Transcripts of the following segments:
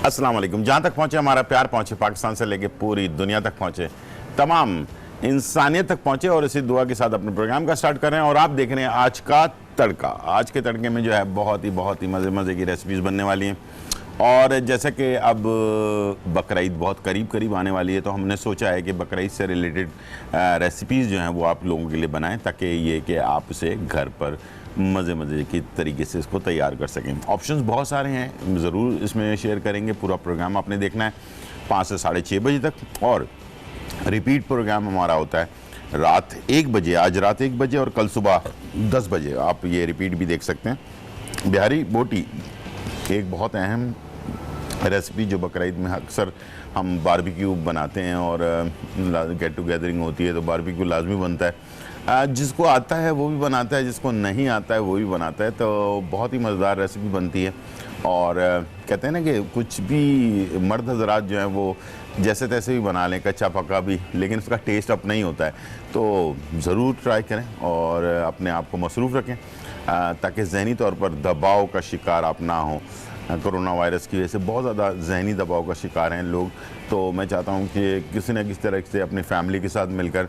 अस्सलाम वालेकुम। जहाँ तक पहुँचे हमारा प्यार पहुँचे, पाकिस्तान से लेके पूरी दुनिया तक पहुँचे, तमाम इंसानियत तक पहुँचे। और इसी दुआ के साथ अपने प्रोग्राम का स्टार्ट कर रहे हैं। और आप देख रहे हैं आज का तड़का। आज के तड़के में जो है बहुत ही मज़े मज़े की रेसिपीज़ बनने वाली हैं। और जैसे कि अब बकरा ईद बहुत करीब आने वाली है, तो हमने सोचा है कि बकरा ईद से रिलेटेड रेसिपीज़ जो हैं वो आप लोगों के लिए बनाएं, ताकि ये कि आप इसे घर पर मज़े की तरीके से इसको तैयार कर सकें। ऑप्शंस बहुत सारे हैं, ज़रूर इसमें शेयर करेंगे। पूरा प्रोग्राम आपने देखना है 5 से साढ़े 6 बजे तक। और रिपीट प्रोग्राम हमारा होता है रात 1 बजे, आज रात 1 बजे, और कल सुबह 10 बजे आप ये रिपीट भी देख सकते हैं। बिहारी बोटी एक बहुत अहम रेसिपी जो बकरा ईद में अक्सर हम बारबेक्यू बनाते हैं, और गेट टुगेदरिंग होती है तो बारबेक्यू लाजमी बनता है। जिसको आता है वो भी बनाता है, जिसको नहीं आता है वो भी बनाता है। तो बहुत ही मज़ेदार रेसिपी बनती है। और कहते हैं ना कि कुछ भी मर्द हजरात जो हैं वो जैसे तैसे भी बना लें, कच्चा पका भी, लेकिन उसका टेस्ट अपना ही होता है। तो ज़रूर ट्राई करें और अपने आप को मसरूफ़ रखें, ताकि ज़हनी तौर पर दबाव का शिकार आप ना हो। कोरोना वायरस की वजह से बहुत ज़्यादा ज़हनी दबाव का शिकार हैं लोग। तो मैं चाहता हूँ कि किसी न किसी तरह से अपनी फैमिली के साथ मिलकर,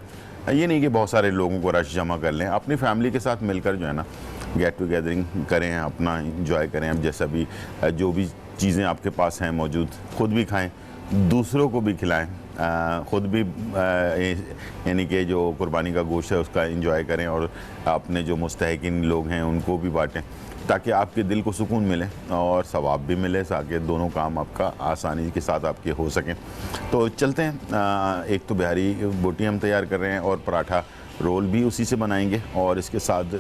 ये नहीं कि बहुत सारे लोगों को रश जमा कर लें, अपनी फैमिली के साथ मिलकर जो है ना गेट टुगेदरिंग करें, अपना इंजॉय करें। अब जैसा भी जो भी चीज़ें आपके पास हैं मौजूद, ख़ुद भी खाएं, दूसरों को भी खिलाएं, ख़ुद भी यानी कि जो कुर्बानी का गोश्त है उसका एंजॉय करें, और अपने जो मुस्तहिकीन लोग हैं उनको भी बांटें, ताकि आपके दिल को सुकून मिले और सवाब भी मिले, ताकि दोनों काम आपका आसानी के साथ आपके हो सकें। तो चलते हैं। एक तो बिहारी बोटी हम तैयार कर रहे हैं, और पराठा रोल भी उसी से बनाएंगे, और इसके साथ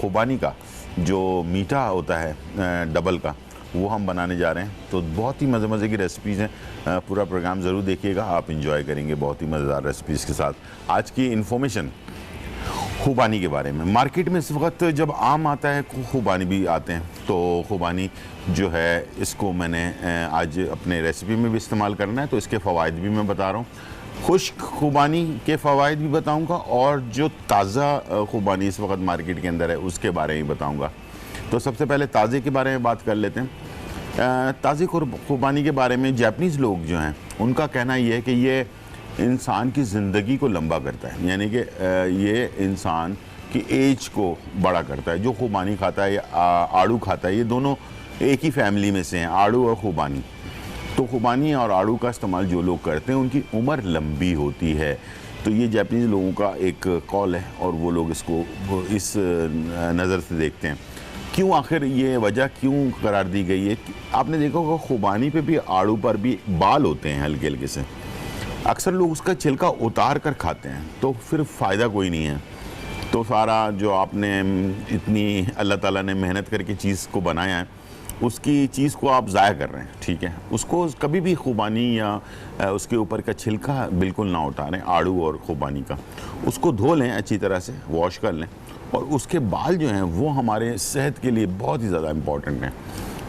खुबानी का जो मीठा होता है डबल का, वो हम बनाने जा रहे हैं। तो बहुत ही मज़े की रेसिपीज़ हैं। पूरा प्रोग्राम ज़रूर देखिएगा, आप इंजॉय करेंगे बहुत ही मज़ेदार रेसिपीज़ के साथ। आज की इन्फॉर्मेशन खुबानी के बारे में। मार्केट में इस वक्त जब आम आता है, खुबानी भी आते हैं। तो खुबानी जो है इसको मैंने आज अपने रेसिपी में भी इस्तेमाल करना है, तो इसके फ़वाइद भी मैं बता रहा हूँ। खुश्क खुबानी के फ़वाइद भी बताऊँगा, और जो ताज़ा खुबानी इस वक्त मार्केट के अंदर है उसके बारे में बताऊँगा। तो सबसे पहले ताज़े के बारे में बात कर लेते हैं। ताज़ी खुबानी के बारे में जापानीज़ लोग जो हैं उनका कहना ये है कि ये इंसान की ज़िंदगी को लंबा करता है, यानी कि ये इंसान की एज को बड़ा करता है। जो खुबानी खाता है या आड़ू खाता है, ये दोनों एक ही फैमिली में से हैं, आड़ू और खुबानी। तो खुबानी और आड़ू का इस्तेमाल जो लोग करते हैं उनकी उम्र लंबी होती है। तो ये जापानीज़ लोगों का एक कॉल है, और वो लोग इसको इस नज़र से देखते हैं। क्यों, आखिर ये वजह क्यों करार दी गई है? आपने देखा होगा खुबानी पे भी, आड़ू पर भी बाल होते हैं हल्के हल्के से। अक्सर लोग उसका छिलका उतार कर खाते हैं, तो फिर फ़ायदा कोई नहीं है। तो सारा जो आपने इतनी अल्लाह ताला ने मेहनत करके चीज़ को बनाया है, उसकी चीज़ को आप ज़ाया कर रहे हैं, ठीक है। उसको कभी भी खुबानी या उसके ऊपर का छिलका बिल्कुल ना उतारें, आड़ू और खुबानी का। उसको धो लें अच्छी तरह से, वॉश कर लें, और उसके बाल जो हैं वो हमारे सेहत के लिए बहुत ही ज़्यादा इम्पॉर्टेंट हैं।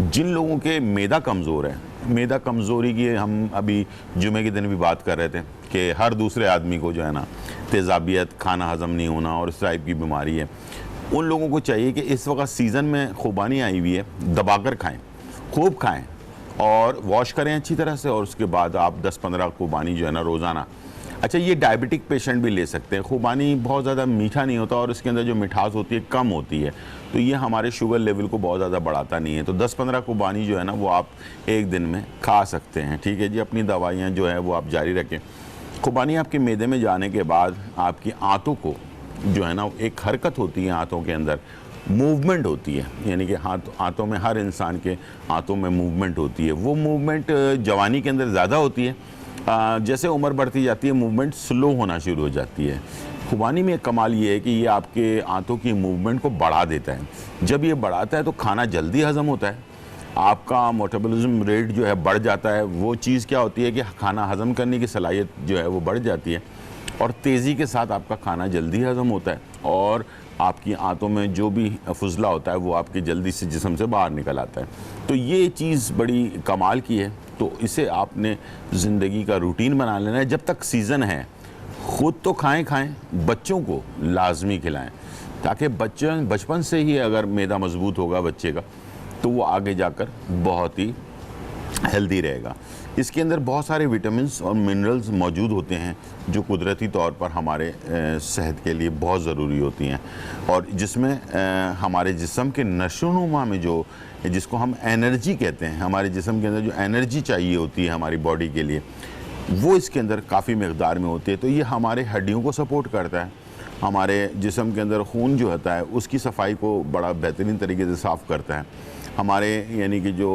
जिन लोगों के मैदा कमज़ोर है, मैदा कमज़ोरी की हम अभी जुमे के दिन भी बात कर रहे थे कि हर दूसरे आदमी को जो है ना तेज़ाबियत, खाना हज़म नहीं होना और इस टाइप की बीमारी है। उन लोगों को चाहिए कि इस वक्त सीज़न में खुबानी आई हुई है, दबाकर खाएं, खूब खाएं, और वॉश करें अच्छी तरह से, और उसके बाद आप 10-15 खुबानी जो है ना रोज़ाना। अच्छा, ये डायबिटिक पेशेंट भी ले सकते हैं। खुबानी बहुत ज़्यादा मीठा नहीं होता, और इसके अंदर जो मिठास होती है कम होती है, तो ये हमारे शुगर लेवल को बहुत ज़्यादा बढ़ाता नहीं है। तो 10-15 खुबानी जो है ना वो आप एक दिन में खा सकते हैं, ठीक है जी। अपनी दवाइयाँ जो है वो आप जारी रखें। खुबानी आपके मैदे में जाने के बाद आपकी आंतों को जो है ना, एक हरकत होती है आंतों के अंदर, मूवमेंट होती है, यानी कि आंतों में, हर इंसान के आंतों में मूवमेंट होती है। वो मूवमेंट जवानी के अंदर ज़्यादा होती है। जैसे उम्र बढ़ती जाती है मूवमेंट स्लो होना शुरू हो जाती है। खुबानी में कमाल ये है कि ये आपके आंतों की मूवमेंट को बढ़ा देता है। जब ये बढ़ाता है तो खाना जल्दी हज़म होता है, आपका मेटाबॉलिज्म रेट जो है बढ़ जाता है। वो चीज़ क्या होती है कि खाना हज़म करने की सलाहियत जो है वो बढ़ जाती है, और तेज़ी के साथ आपका खाना जल्दी हज़म होता है, और आपकी आंतों में जो भी फुजला होता है वो आपके जल्दी से जिस्म से बाहर निकल आता है। तो ये चीज़ बड़ी कमाल की है। तो इसे आपने ज़िंदगी का रूटीन बना लेना है। जब तक सीज़न है ख़ुद तो खाएं, बच्चों को लाजमी खिलाएं, ताकि बचपन से ही अगर मैदा मजबूत होगा बच्चे का, तो वो आगे जाकर बहुत ही हेल्दी रहेगा। इसके अंदर बहुत सारे विटामिन्स और मिनरल्स मौजूद होते हैं जो कुदरती तौर पर हमारे सेहत के लिए बहुत ज़रूरी होती हैं, और जिसमें हमारे जिस्म के नशोनुमा में जो, जिसको हम एनर्जी कहते हैं, हमारे जिस्म के अंदर जो एनर्जी चाहिए होती है हमारी बॉडी के लिए, वो इसके अंदर काफ़ी मकदार में होती है। तो ये हमारे हड्डियों को सपोर्ट करता है, हमारे जिस्म के अंदर खून जो होता है उसकी सफाई को बड़ा बेहतरीन तरीके से साफ़ करता है, हमारे यानी कि जो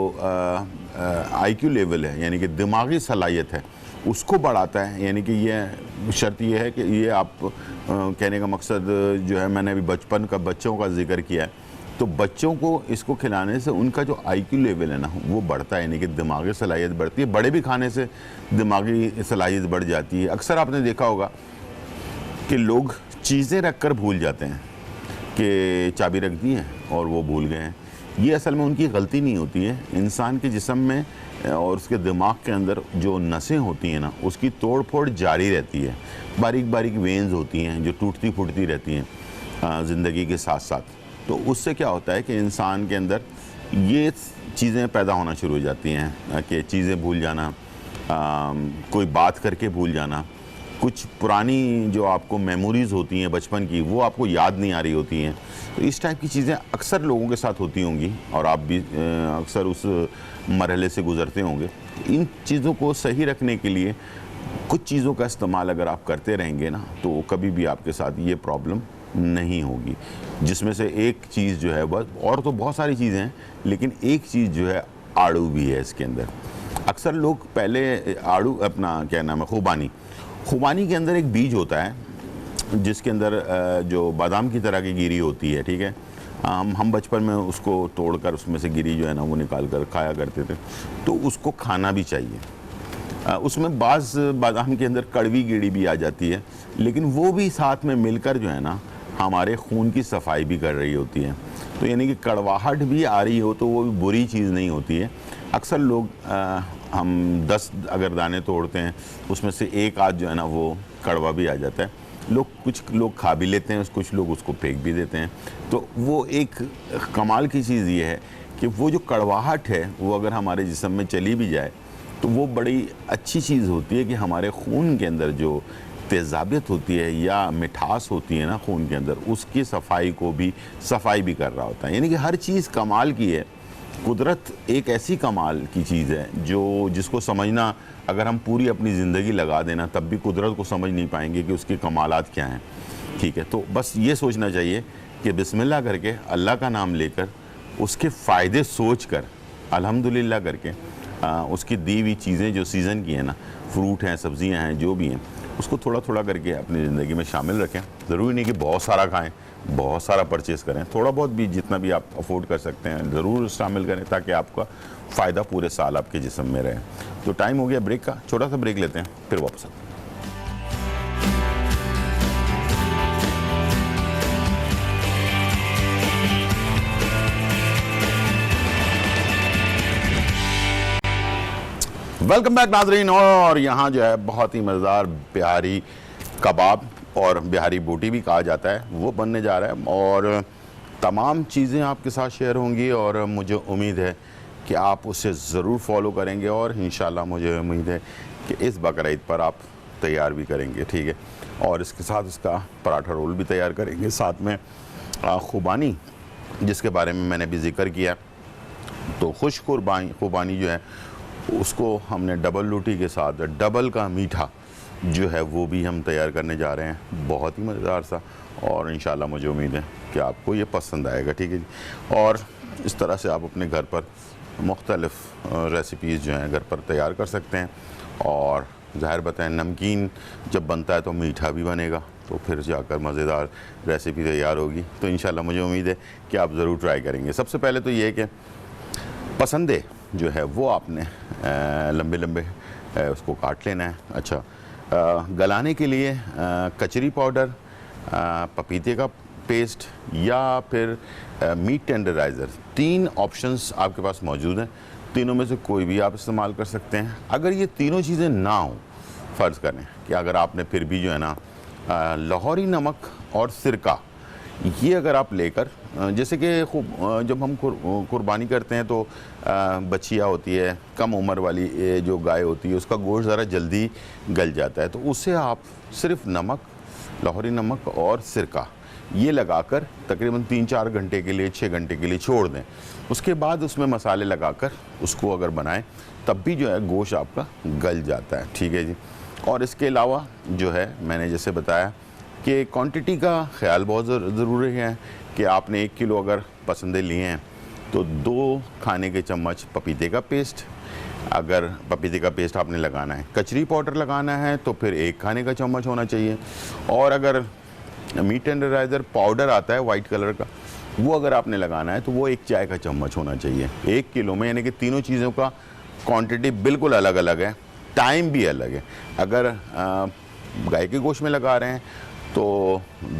IQ लेवल है यानी कि दिमागी सलाहियत है उसको बढ़ाता है। यानी कि ये शर्त ये है कि ये आप कहने का मकसद जो है, मैंने अभी बचपन का बच्चों का जिक्र किया है, तो बच्चों को इसको खिलाने से उनका जो IQ लेवल है ना वो बढ़ता है, यानी कि दिमागी सलाहियत बढ़ती है। बड़े भी खाने से दिमागी सलाहियत बढ़ जाती है। अक्सर आपने देखा होगा कि लोग चीज़ें रख कर भूल जाते हैं कि चाबी रख दी है और वो भूल गए हैं। ये असल में उनकी गलती नहीं होती है। इंसान के जिस्म में और उसके दिमाग के अंदर जो नसें होती हैं ना उसकी तोड़ फोड़ जारी रहती है। बारीक बारीक वेन्स होती हैं जो टूटती फूटती रहती हैं ज़िंदगी के साथ साथ। तो उससे क्या होता है कि इंसान के अंदर ये चीज़ें पैदा होना शुरू हो जाती हैं कि चीज़ें भूल जाना, कोई बात करके भूल जाना, कुछ पुरानी जो आपको मेमोरीज़ होती हैं बचपन की वो आपको याद नहीं आ रही होती हैं। तो इस टाइप की चीज़ें अक्सर लोगों के साथ होती होंगी और आप भी अक्सर उस मरहले से गुज़रते होंगे। इन चीज़ों को सही रखने के लिए कुछ चीज़ों का इस्तेमाल अगर आप करते रहेंगे ना तो कभी भी आपके साथ ये प्रॉब्लम नहीं होगी। जिसमें से एक चीज़ जो है, बस और तो बहुत सारी चीज़ें हैं लेकिन एक चीज़ जो है आड़ू भी है इसके अंदर। अक्सर लोग पहले आड़ू अपना क्या नाम है खुबानी के अंदर एक बीज होता है जिसके अंदर जो बादाम की तरह की गिरी होती है, ठीक है। हम बचपन में उसको तोड़कर उसमें से गिरी जो है ना वो निकाल कर खाया करते थे। तो उसको खाना भी चाहिए। उसमें बाज़ बादाम के अंदर कड़वी गिरी भी आ जाती है, लेकिन वो भी साथ में मिलकर जो है ना हमारे खून की सफाई भी कर रही होती है। तो यानी कि कड़वाहट भी आ रही हो तो वो भी बुरी चीज़ नहीं होती है। अक्सर लोग हम 10 अगर दाने तोड़ते हैं उसमें से एक आध जो है ना वो कड़वा भी आ जाता है। कुछ लोग खा भी लेते हैं, कुछ लोग उसको फेंक भी देते हैं। तो वो एक कमाल की चीज़ ये है कि वो जो कड़वाहट है वो अगर हमारे जिस्म में चली भी जाए तो वो बड़ी अच्छी चीज़ होती है कि हमारे खून के अंदर जो तेज़ाबियत होती है या मिठास होती है ना खून के अंदर, उसकी सफाई भी कर रहा होता है। यानी कि हर चीज़ कमाल की है। कुदरत एक ऐसी कमाल की चीज़ है जिसको समझना अगर हम पूरी अपनी ज़िंदगी लगा देना तब भी कुदरत को समझ नहीं पाएंगे कि उसके कमालात क्या हैं, ठीक है। तो बस ये सोचना चाहिए कि बिस्मिल्लाह करके अल्लाह का नाम लेकर उसके फ़ायदे सोच कर अल्हम्दुलिल्लाह करके उसकी दी हुई चीज़ें जो सीज़न की हैं ना, फ्रूट हैं, सब्ज़ियाँ हैं, जो भी हैं, उसको थोड़ा थोड़ा करके अपनी ज़िंदगी में शामिल रखें। ज़रूरी नहीं कि बहुत सारा खाएं, बहुत सारा परचेज़ करें, थोड़ा बहुत भी जितना भी आप अफोर्ड कर सकते हैं ज़रूर शामिल करें ताकि आपका फ़ायदा पूरे साल आपके जिस्म में रहे। तो टाइम हो गया ब्रेक का, छोटा सा ब्रेक लेते हैं फिर वापस आते हैं। वेलकम बैक नाजरीन। और यहाँ जो है बहुत ही मज़ेदार बिहारी कबाब और बिहारी बोटी भी कहा जाता है वो बनने जा रहा है और तमाम चीज़ें आपके साथ शेयर होंगी और मुझे उम्मीद है कि आप उसे ज़रूर फॉलो करेंगे और इंशाल्लाह मुझे उम्मीद है कि इस बकरीद पर आप तैयार भी करेंगे, ठीक है। और इसके साथ इसका पराठा रोल भी तैयार करेंगे, साथ में खुबानी जिसके बारे में मैंने भी जिक्र किया। तो खुश खुबानी जो है उसको हमने डबल रोटी के साथ डबल का मीठा जो है वो भी हम तैयार करने जा रहे हैं, बहुत ही मज़ेदार सा। और इंशाल्लाह मुझे उम्मीद है कि आपको ये पसंद आएगा, ठीक है जी। और इस तरह से आप अपने घर पर मुख्तलिफ़ रेसिपीज़ जो हैं घर पर तैयार कर सकते हैं। और ज़ाहिर बताएं नमकीन जब बनता है तो मीठा भी बनेगा, तो फिर जाकर मज़ेदार रेसिपी तैयार होगी। तो इंशाल्लाह मुझे उम्मीद है कि आप ज़रूर ट्राई करेंगे। सबसे पहले तो ये है कि पसंदे जो है वो आपने लंबे लंबे उसको काट लेना है। अच्छा, गलाने के लिए कचरी पाउडर, पपीते का पेस्ट या फिर मीट टेंडराइज़र, 3 ऑप्शंस आपके पास मौजूद हैं। तीनों में से कोई भी आप इस्तेमाल कर सकते हैं। अगर ये तीनों चीज़ें ना हों, फ़र्ज़ करें कि अगर आपने फिर भी जो है ना लाहौरी नमक और सिरका ये अगर आप लेकर जैसे कि जब हम कुर्बानी करते हैं तो बच्चियाँ होती है, कम उम्र वाली जो गाय होती है, उसका गोश्त ज़रा जल्दी गल जाता है, तो उससे आप सिर्फ नमक, लाहौरी नमक और सिरका ये लगाकर तकरीबन 3-4 घंटे के लिए, 6 घंटे के लिए छोड़ दें। उसके बाद उसमें मसाले लगाकर उसको अगर बनाएं तब भी जो है गोश्त आपका गल जाता है। ठीक है जी। और इसके अलावा जो है मैंने जैसे बताया कि क्वांटिटी का ख्याल बहुत ज़रूरी है कि आपने 1 किलो अगर पसंदे लिए हैं तो 2 खाने के चम्मच पपीते का पेस्ट, अगर पपीते का पेस्ट आपने लगाना है, कचरी पाउडर लगाना है तो फिर 1 खाने का चम्मच होना चाहिए। और अगर मीट टेंडराइज़र पाउडर आता है वाइट कलर का, वो अगर आपने लगाना है तो वो 1 चाय का चम्मच होना चाहिए 1 किलो में। यानी कि तीनों चीज़ों का क्वांटिटी बिल्कुल अलग अलग है, टाइम भी अलग है। अगर गाय के गोश्त में लगा रहे हैं तो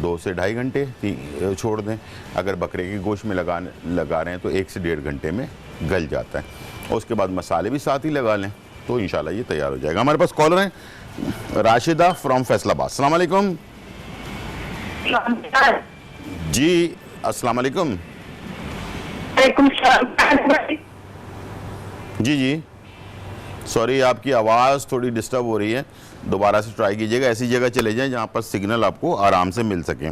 2 से ढाई घंटे छोड़ दें, अगर बकरे के गोश्त में लगा रहे हैं तो 1 से 1.5 घंटे में गल जाता है। और उसके बाद मसाले भी साथ ही लगा लें तो इंशाल्लाह ये तैयार हो जाएगा। हमारे पास कॉलर हैं राशिदा फ्रॉम फैसलाबाद। अस्सलाम वालेकुम जी। अस्सलाम वालेकुम जी जी। सॉरी, आपकी आवाज़ थोड़ी डिस्टर्ब हो रही है, दोबारा से ट्राई कीजिएगा। ऐसी जगह चले जाएं जहाँ पर सिग्नल आपको आराम से मिल सके।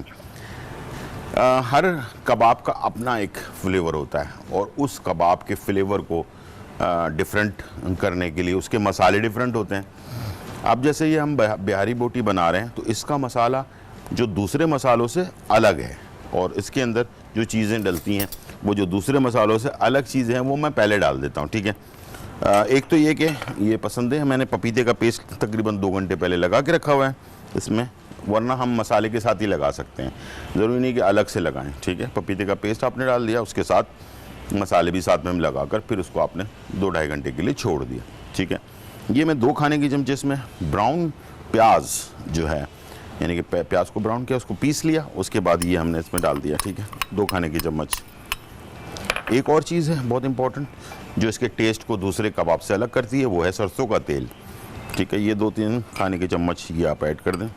हर कबाब का अपना एक फ्लेवर होता है और उस कबाब के फ्लेवर को डिफरेंट करने के लिए उसके मसाले डिफरेंट होते हैं। अब जैसे ये हम बिहारी बोटी बना रहे हैं तो इसका मसाला जो दूसरे मसालों से अलग है और इसके अंदर जो चीज़ें डलती हैं वो जो दूसरे मसालों से अलग चीज़ें हैं वो मैं पहले डाल देता हूँ। ठीक है। एक तो ये कि ये पसंद है, मैंने पपीते का पेस्ट तकरीबन 2 घंटे पहले लगा के रखा हुआ है इसमें, वरना हम मसाले के साथ ही लगा सकते हैं, ज़रूरी नहीं कि अलग से लगाएं। ठीक है। पपीते का पेस्ट आपने डाल दिया, उसके साथ मसाले भी साथ में हम लगाकर फिर उसको आपने 2-2.5 घंटे के लिए छोड़ दिया। ठीक है। ये मैं 2 खाने की चमचे इसमें ब्राउन प्याज जो है, यानी कि प्याज को ब्राउन किया, उसको पीस लिया, उसके बाद ये हमने इसमें डाल दिया। ठीक है। 2 खाने की चम्मच। एक और चीज़ है बहुत इम्पॉर्टेंट जो इसके टेस्ट को दूसरे कबाब से अलग करती है, वो है सरसों का तेल। ठीक है। ये 2-3 खाने के चम्मच ये आप ऐड कर दें,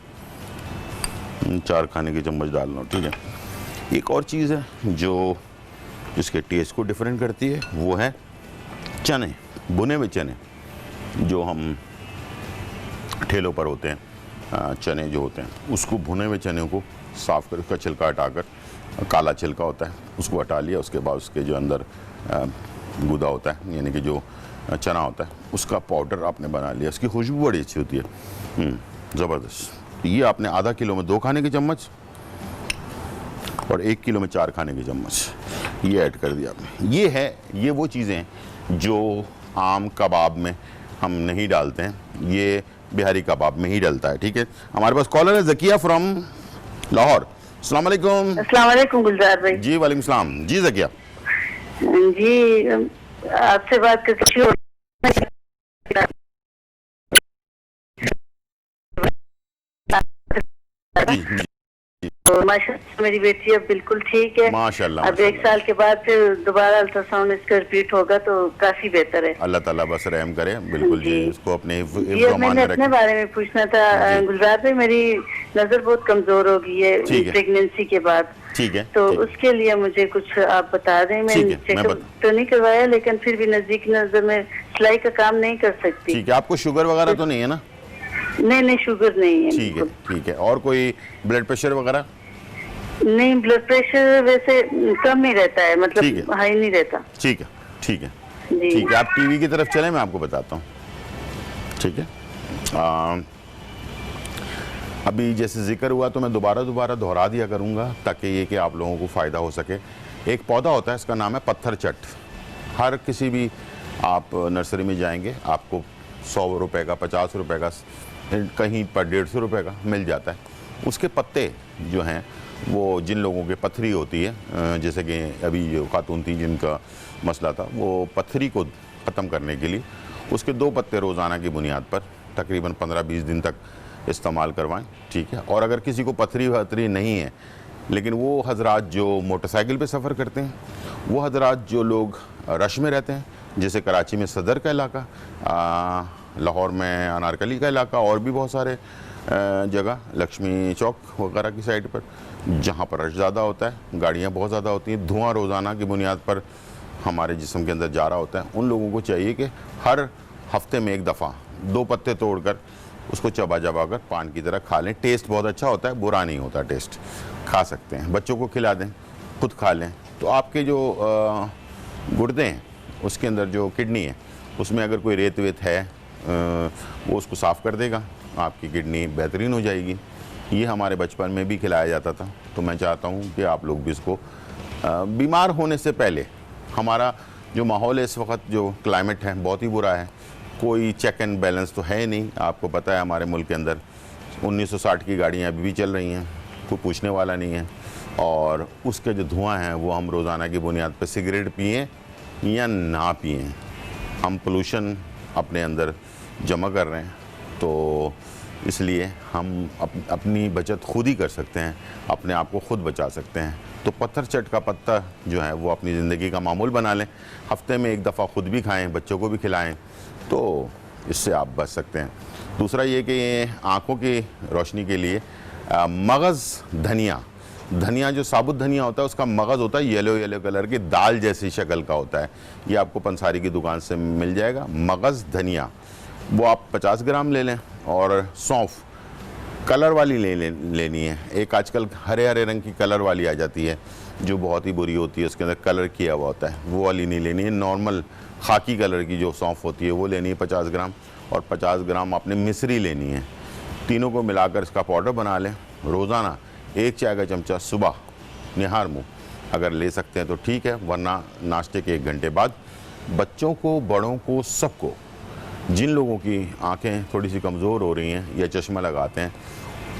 4 खाने के चम्मच डाल लो। ठीक है। एक और चीज़ है जो इसके टेस्ट को डिफरेंट करती है, वो है चने, भुने हुए चने जो हम ठेलों पर होते हैं, चने जो होते हैं उसको भुने हुए चने को साफ़ कर उसका छिलका हटाकर, काला छिलका होता है उसको हटा लिया, उसके बाद उसके जो अंदर गूदा होता है यानी कि जो चना होता है उसका पाउडर आपने बना लिया। उसकी खुशबू बड़ी अच्छी होती है, ज़बरदस्त। ये आपने आधा किलो में 2 खाने के चम्मच और 1 किलो में 4 खाने के चम्मच ये ऐड कर दिया आपने। ये वो चीज़ें हैं जो आम कबाब में हम नहीं डालते हैं, ये बिहारी कबाब में ही डलता है। ठीक है। हमारे पास कॉलर है ज़किया फ्रॉम लाहौर। अस्सलाम वालेकुम। अस्सलाम वालेकुम गुलजार भाई। जी वालेकुम सलाम। जी ज़किया जी, आपसे बात करके खुशी हो जी। तो माशाल्लाह मेरी बेटी अब बिल्कुल ठीक है माशाल्लाह। अब 1 साल के बाद फिर दोबारा अल्ट्रासाउंड इसका रिपीट होगा तो काफी बेहतर है। अल्लाह ताला बस रहम करे। बिल्कुल जी। इसको अपने मैंने अपने बारे में पूछना था गुलजार भाई, मेरी नजर बहुत कमजोर हो गई है प्रेगनेंसी के बाद। ठीक है। तो उसके लिए मुझे कुछ आप बता दें। मैंने चेकअप तो नहीं करवाया लेकिन फिर भी नजदीक नजर में सिलाई का काम नहीं कर सकती। ठीक है। आपको शुगर वगैरह तो नहीं है ना? नहीं, शुगर नहीं है। ठीक है। ठीक है। और कोई ब्लड प्रेशर वगैरह? नहीं, ब्लड प्रेशर वैसे कम ही रहता है, मतलब हाई नहीं रहता। ठीक है। ठीक है। ठीक है। आप टीवी की तरफ चलें, मैं आपको बताता हूँ। ठीक है। अभी जैसे जिक्र हुआ तो मैं दोबारा दोहरा दिया करूँगा ताकि ये कि आप लोगों को फ़ायदा हो सके। एक पौधा होता है, इसका नाम है पत्थर चट। हर किसी भी आप नर्सरी में जाएंगे आपको 100 रुपये का, 50 रुपये का, कहीं पर 150 रुपये का मिल जाता है। उसके पत्ते जो हैं वो जिन लोगों के पथरी होती है, जैसे कि अभी जो खातून थी जिनका मसला था, वो पथरी को ख़त्म करने के लिए उसके 2 पत्ते रोज़ाना की बुनियाद पर तकरीबन 15-20 दिन तक इस्तेमाल करवाएं। ठीक है। और अगर किसी को पथरी नहीं है लेकिन वो हजरात जो मोटरसाइकिल पे सफ़र करते हैं, वो हजरात जो लोग रश में रहते हैं, जैसे कराची में सदर का इलाका, लाहौर में अनारकली का इलाका और भी बहुत सारे जगह, लक्ष्मी चौक वगैरह की साइड पर, जहाँ पर रश ज़्यादा होता है, गाड़ियाँ बहुत ज़्यादा होती हैं, धुआं रोज़ाना की बुनियाद पर हमारे जिस्म के अंदर जा रहा होता है, उन लोगों को चाहिए कि हर हफ्ते में एक दफ़ा 2 पत्ते तोड़कर उसको चबा चबा कर पान की तरह खा लें। टेस्ट बहुत अच्छा होता है, बुरा नहीं होता टेस्ट, खा सकते हैं। बच्चों को खिला दें, खुद खा लें। तो आपके जो गुर्दे हैं उसके अंदर जो किडनी है उसमें अगर कोई रेत वेत है वो उसको साफ़ कर देगा, आपकी किडनी बेहतरीन हो जाएगी। ये हमारे बचपन में भी खिलाया जाता था। तो मैं चाहता हूँ कि आप लोग भी इसको बीमार होने से पहले, हमारा जो माहौल है इस वक्त, जो क्लाइमेट है बहुत ही बुरा है, कोई चेक एंड बैलेंस तो है नहीं। आपको पता है हमारे मुल्क के अंदर 1960 की गाड़ियाँ अभी भी चल रही हैं, कोई पूछने वाला नहीं है। और उसके जो धुआं है वो हम रोज़ाना की बुनियाद पर सिगरेट पिएँ या ना पिएँ, हम पोल्यूशन अपने अंदर जमा कर रहे हैं। तो इसलिए हम अपनी बचत खुद ही कर सकते हैं, अपने आप को खुद बचा सकते हैं। तो पत्थर चट का पत्ता जो है वो अपनी ज़िंदगी का मामूल बना लें, हफ्ते में एक दफ़ा खुद भी खाएं, बच्चों को भी खिलाएं, तो इससे आप बच सकते हैं। दूसरा ये कि आँखों की रोशनी के लिए मगज़ धनिया जो साबुत धनिया होता है उसका मगज़ होता है येलो येलो कलर की दाल जैसी शक्ल का होता है। ये आपको पंसारी की दुकान से मिल जाएगा, मगज़ धनिया, वो आप 50 ग्राम ले लें। और सौंफ कलर वाली लेनी है। एक आजकल हरे हरे रंग की कलर वाली आ जाती है जो बहुत ही बुरी होती है, उसके अंदर कलर किया हुआ होता है, वो वाली नहीं लेनी है। नॉर्मल खाकी कलर की जो सौंफ होती है वो लेनी है 50 ग्राम। और 50 ग्राम आपने मिश्री लेनी है। तीनों को मिलाकर इसका पाउडर बना लें। रोज़ाना 1 चाय का चमचा सुबह निहार मुँह अगर ले सकते हैं तो ठीक है, वरना नाश्ते के 1 घंटे बाद। बच्चों को, बड़ों को, सबको, जिन लोगों की आंखें थोड़ी सी कमज़ोर हो रही हैं या चश्मा लगाते हैं,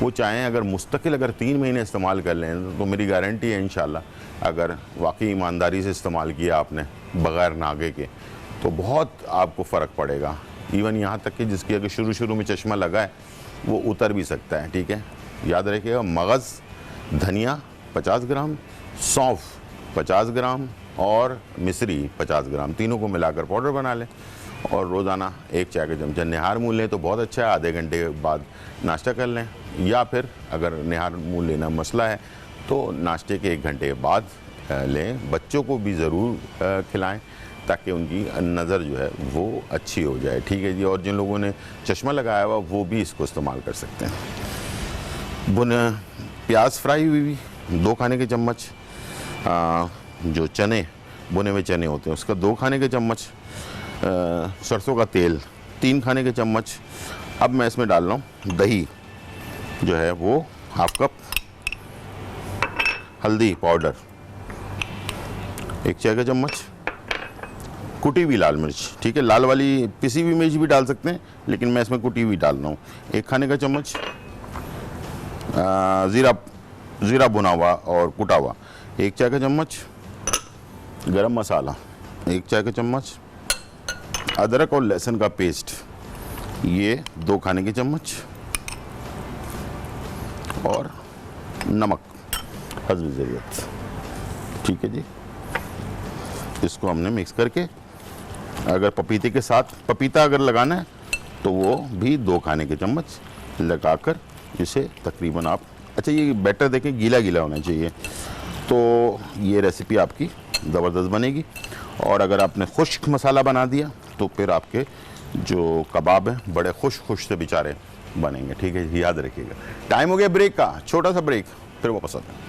वो चाहें अगर मुस्तकिल 3 महीने इस्तेमाल कर लें तो मेरी गारंटी है इंशाल्लाह, अगर वाकई ईमानदारी से इस्तेमाल किया आपने बग़ैर नागे के, तो बहुत आपको फ़र्क पड़ेगा। इवन यहाँ तक कि जिसकी अगर शुरू में चश्मा लगा है वो उतर भी सकता है। ठीक है, याद रखिएगा, मगज़ धनिया 50 ग्राम, सौंफ 50 ग्राम और मिश्री 50 ग्राम, तीनों को मिलाकर पाउडर बना लें। और रोज़ाना 1 चाय का चमचा निहार मुँह लें तो बहुत अच्छा है। आधे घंटे के बाद नाश्ता कर लें, या फिर अगर निहार मुँह लेना मसला है तो नाश्ते के 1 घंटे के बाद लें। बच्चों को भी ज़रूर खिलाएं ताकि उनकी नज़र जो है वो अच्छी हो जाए। ठीक है जी। और जिन लोगों ने चश्मा लगाया हुआ वो भी इसको इस्तेमाल कर सकते हैं। प्याज फ्राई हुई भी 2 खाने के चम्मच, जो चने, भुने हुए चने होते हैं उसका 2 खाने के चम्मच, सरसों का तेल 3 खाने के चम्मच। अब मैं इसमें डाल रहा हूँ दही जो है वो ½ कप, हल्दी पाउडर 1 चाय का चम्मच, कुटी हुई लाल मिर्च। ठीक है, लाल वाली पिसी हुई मिर्च भी डाल सकते हैं, लेकिन मैं इसमें कुटी हुई डाल रहा हूँ। 1 खाने का चम्मच ज़ीरा भुना हुआ और कुटा हुआ 1 चाय का चम्मच, गरम मसाला 1 चाय का चम्मच, अदरक और लहसुन का पेस्ट ये 2 खाने के चम्मच, और नमक हस्ब ज़रूरत। ठीक है जी। इसको हमने मिक्स करके, अगर पपीते के साथ पपीता अगर लगाना है तो वो भी 2 खाने के चम्मच लगाकर इसे तकरीबन आप, अच्छा ये बैटर देखें गीला गीला होना चाहिए, तो ये रेसिपी आपकी ज़बरदस्त बनेगी। और अगर आपने खुश्क मसाला बना दिया तो फिर आपके जो कबाब हैं बड़े खुश से बेचारे बनेंगे। ठीक है, याद रखिएगा। टाइम हो गया ब्रेक का, छोटा सा ब्रेक, फिर वापस आते हैं।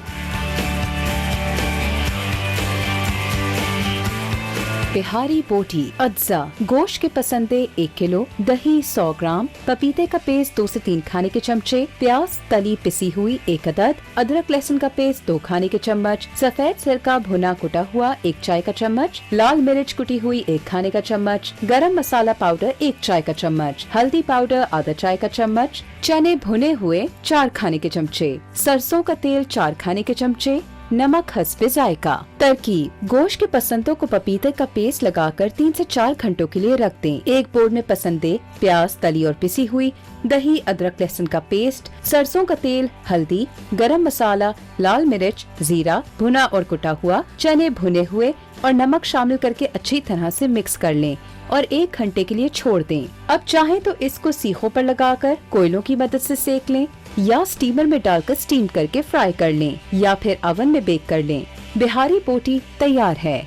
बिहारी बोटी अज्जा, गोश्त के पसंदे 1 किलो, दही 100 ग्राम, पपीते का पेस्ट 2 से 3 खाने के चमचे, प्याज तली पिसी हुई 1 अदद, अदरक लहसुन का पेस्ट 2 खाने के चम्मच, सफेद सिरका भुना कुटा हुआ 1 चाय का चम्मच, लाल मिर्च कुटी हुई 1 खाने का चम्मच, गरम मसाला पाउडर 1 चाय का चम्मच, हल्दी पाउडर आधा चाय का चम्मच, चने भुने हुए 4 खाने के चमचे, सरसों का तेल 4 खाने के चमचे, नमक हस्बे जायका। तरकीब: गोश्त के पसंदों को पपीते का पेस्ट लगाकर 3 से 4 घंटों के लिए रख दें। एक बोर्ड में पसंदे प्याज तली और पिसी हुई, दही, अदरक लहसुन का पेस्ट, सरसों का तेल, हल्दी, गरम मसाला, लाल मिर्च, जीरा भुना और कुटा हुआ, चने भुने हुए और नमक शामिल करके अच्छी तरह से मिक्स कर लें और 1 घंटे के लिए छोड़ दें। अब चाहें तो इसको सीखों पर लगाकर कोयलों की मदद से सेक लें। या स्टीमर में डालकर स्टीम करके फ्राई कर लें या फिर ओवन में बेक कर लें। बिहारी बोटी तैयार है।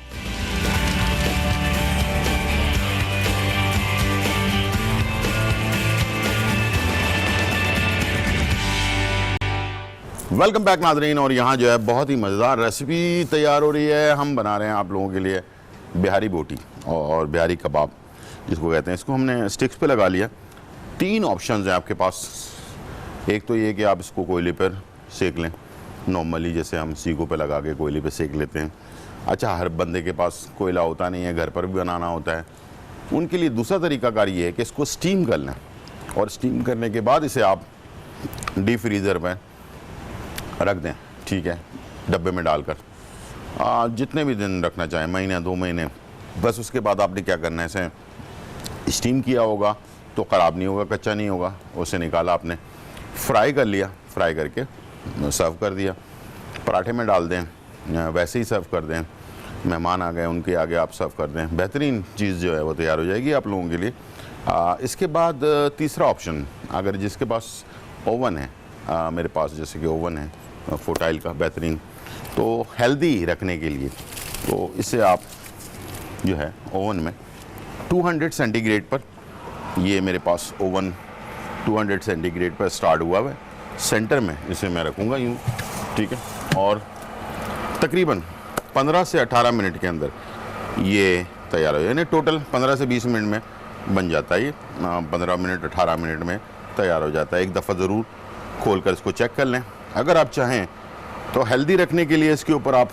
वेलकम बैक नाज़रीन। और यहाँ जो है बहुत ही मज़ेदार रेसिपी तैयार हो रही है। हम बना रहे हैं आप लोगों के लिए बिहारी बोटी और बिहारी कबाब जिसको कहते हैं। इसको हमने स्टिक्स पे लगा लिया। 3 ऑप्शंस हैं आपके पास। एक तो ये कि आप इसको कोयले पर सेक लें, नॉर्मली जैसे हम सीखों पे लगा के कोयले पे सेक लेते हैं। अच्छा, हर बंदे के पास कोयला होता नहीं है, घर पर भी बनाना होता है। उनके लिए दूसरा तरीकाकार ये है कि इसको स्टीम कर लें और स्टीम करने के बाद इसे आप डीप फ्रीज़र में रख दें, ठीक है, डब्बे में डालकर जितने भी दिन रखना चाहें, महीने 2 महीने। बस उसके बाद आपने क्या करना है, इसे स्टीम किया होगा तो ख़राब नहीं होगा, कच्चा नहीं होगा। उसे निकाला आपने, फ्राई कर लिया, फ्राई करके सर्व कर दिया। पराठे में डाल दें, वैसे ही सर्व कर दें। मेहमान आ गए, उनके आगे आप सर्व कर दें। बेहतरीन चीज़ जो है वो तैयार हो जाएगी आप लोगों के लिए। इसके बाद तीसरा ऑप्शन, अगर जिसके पास ओवन है, मेरे पास जैसे कि ओवन है फोटाइल का बेहतरीन, तो हेल्दी रखने के लिए तो इसे आप जो है ओवन में 200 सेंटीग्रेड पर, ये मेरे पास ओवन 200 सेंटीग्रेड पर स्टार्ट हुआ है, सेंटर में इसे मैं रखूँगा यूँ, ठीक है। और तकरीबन 15 से 18 मिनट के अंदर ये तैयार हो जाए। यानी टोटल 15 से 20 मिनट में बन जाता है ये। 15 मिनट 18 मिनट में तैयार हो जाता है। एक दफ़ा ज़रूर खोल कर इसको चेक कर लें। अगर आप चाहें तो हेल्दी रखने के लिए इसके ऊपर आप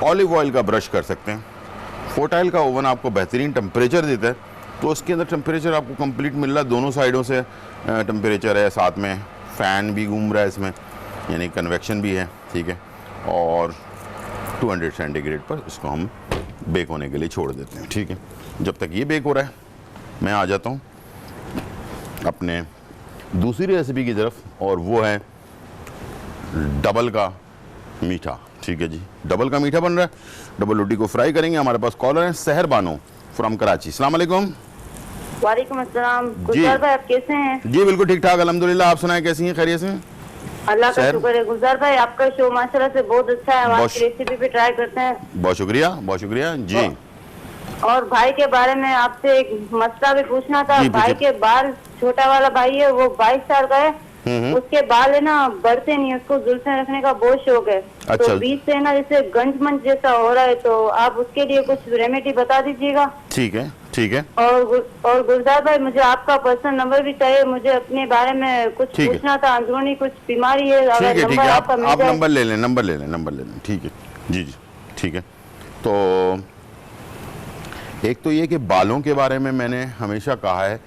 ऑलिव ऑयल का ब्रश कर सकते हैं। फोटाइल का ओवन आपको बेहतरीन टेम्परेचर देता है, तो उसके अंदर टेम्परेचर आपको कंप्लीट मिल रहा है, दोनों साइडों से टेम्परेचर है, साथ में फ़ैन भी घूम रहा है इसमें, यानी कन्वेक्शन भी है, ठीक है। और 200 सेंटीग्रेड पर इसको हम बेक होने के लिए छोड़ देते हैं, ठीक है। जब तक ये बेक हो रहा है मैं आ जाता हूँ अपने दूसरी रेसिपी की तरफ, और वो है डबल का मीठा, ठीक है जी। डबल का मीठा बन रहा है, डबल रोटी को फ्राई करेंगे। हमारे पास कॉलर है सहर बानो फ्रॉम कराची। अस्सलाम वालेकुम। वालेकुम अस्सलाम। गुलजार भाई आप कैसे हैं? जी बिल्कुल ठीक ठाक अल्हम्दुलिल्लाह। आप सुनाएं कैसी हैं, खैरियत से? अल्लाह का शुक्र है। गुलजार भाई आपका शो माशाल्लाह से बहुत अच्छा है, हम आपकी रेसिपी पे ट्राई करते हैं। बहुत शुक्रिया जी। और भाई के बारे में आपसे एक मसला भी पूछना था। भाई के बाल, छोटा वाला भाई है वो 22 साल का है, उसके बाल है ना बढ़ते नहीं, उसको जुल्फे रखने का बहुत शौक है। अच्छा। तो बीच से ना जैसे गंज मंज जैसा हो रहा है, तो आप उसके लिए कुछ रेमेडी बता दीजिएगा। ठीक है। और गुलजार भाई मुझे आपका पर्सनल नंबर भी चाहिए, मुझे अपने बारे में कुछ पूछना था, अंदरूनी कुछ बीमारी है। ठीक है आप नंबर ले लें। ठीक है जी ठीक है। तो एक तो ये कि बालों के बारे में मैंने हमेशा कहा है